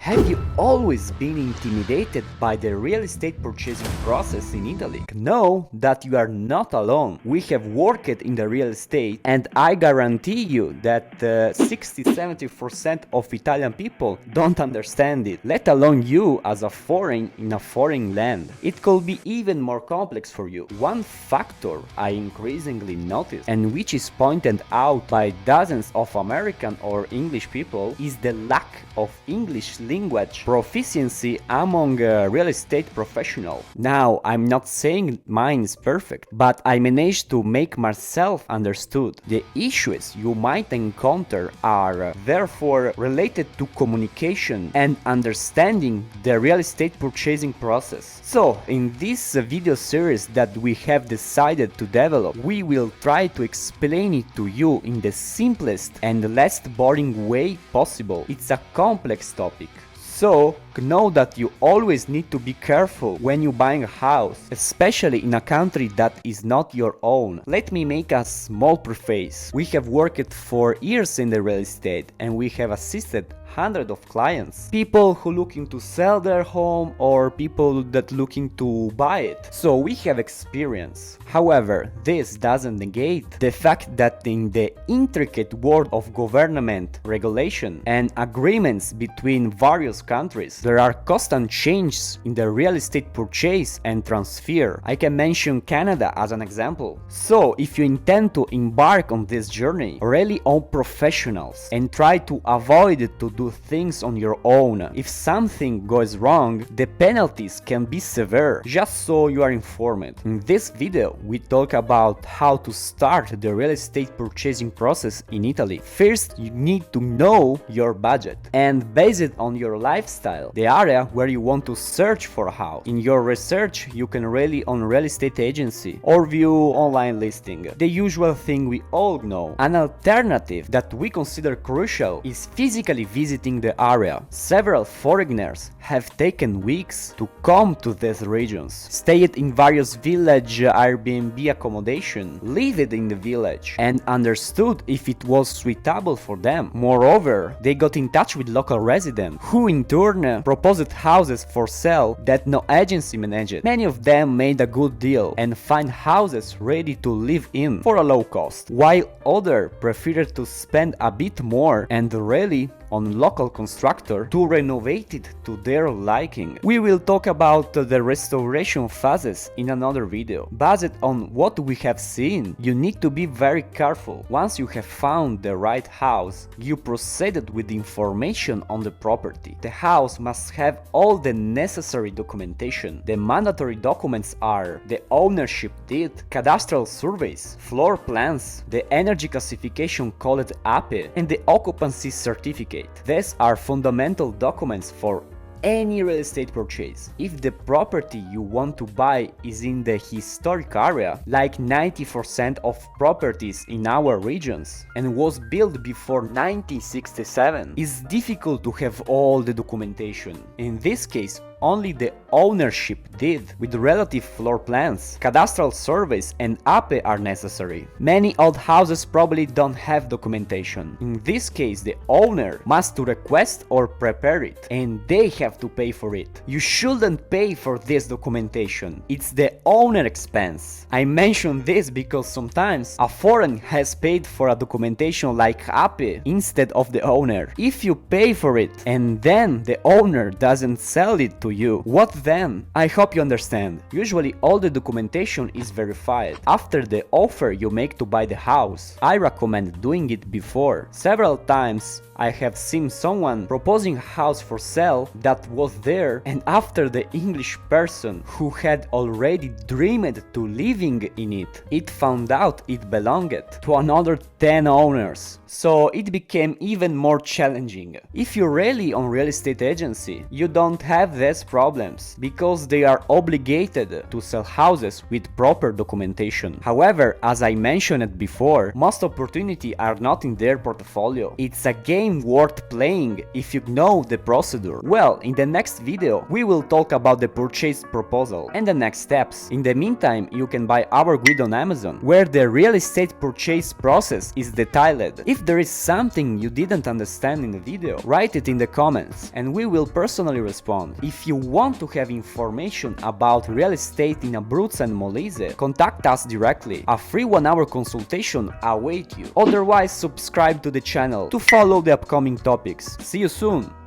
Have you always been intimidated by the real estate purchasing process in Italy? Know that you are not alone. We have worked in the real estate, and I guarantee you that 60-70% of Italian people don't understand it, let alone you as a foreign in a foreign land. It could be even more complex for you. One factor I increasingly notice, and which is pointed out by dozens of American or English people, is the lack of English language proficiency among real estate professionals. Now, I'm not saying mine is perfect, but I managed to make myself understood. The issues you might encounter are therefore related to communication and understanding the real estate purchasing process. So, in this video series that we have decided to develop, we will try to explain it to you in the simplest and least boring way possible. It's a complex topic. So, know that you always need to be careful when you buy a house, especially in a country that is not your own. Let me make a small preface. We have worked for years in the real estate and we have assisted hundreds of clients. People who looking to sell their home or people that looking to buy it. So we have experience. However, this doesn't negate the fact that in the intricate world of government, regulation and agreements between various countries, there are constant changes in the real estate purchase and transfer. I can mention Canada as an example. So if you intend to embark on this journey, rely on professionals and try to avoid to do things on your own. If something goes wrong, the penalties can be severe, just so you are informed. In this video, we talk about how to start the real estate purchasing process in Italy. First, you need to know your budget and base it on your lifestyle, the area where you want to search for a house. In your research, you can rely on real estate agency or view online listing. The usual thing we all know. An alternative that we consider crucial is physically visiting the area. Several foreigners have taken weeks to come to these regions, stayed in various village Airbnb accommodation, lived in the village, and understood if it was suitable for them. Moreover, they got in touch with local residents, who in turn proposed houses for sale that no agency managed. Many of them made a good deal and find houses ready to live in for a low cost, while others preferred to spend a bit more and rely on local constructor to renovate it to their liking. We will talk about the restoration phases in another video. Based on what we have seen, you need to be very careful. Once you have found the right house, you proceeded with the information on the property. The house must have all the necessary documentation. The mandatory documents are the ownership deed, cadastral surveys, floor plans, the energy classification called APE, and the occupancy certificate. These are fundamental documents for any real estate purchase. If the property you want to buy is in the historic area, like 90% of properties in our regions, and was built before 1967, it's difficult to have all the documentation. In this case, only the ownership deed with relative floor plans, cadastral surveys and APE are necessary. Many old houses probably don't have documentation. In this case, the owner must request or prepare it, and they have to pay for it. You shouldn't pay for this documentation. It's the owner expense. I mention this because sometimes a foreign has paid for a documentation like APE instead of the owner. If you pay for it and then the owner doesn't sell it to you, what then? I hope you understand. Usually all the documentation is verified after the offer you make to buy the house. I recommend doing it before. Several times I have seen someone proposing a house for sale that was there, and after the English person who had already dreamed to living in it, it found out it belonged to another 10 owners. So it became even more challenging. If you rely on real estate agency, you don't have this less problems because they are obligated to sell houses with proper documentation. However, as I mentioned before, most opportunities are not in their portfolio. It's a game worth playing if you know the procedure. Well, in the next video, we will talk about the purchase proposal and the next steps. In the meantime, you can buy our guide on Amazon, where the real estate purchase process is detailed. If there is something you didn't understand in the video, write it in the comments and we will personally respond. If you want to have information about real estate in Abruzzo and Molise, contact us directly. A free 1-hour consultation awaits you. Otherwise, subscribe to the channel to follow the upcoming topics. See you soon!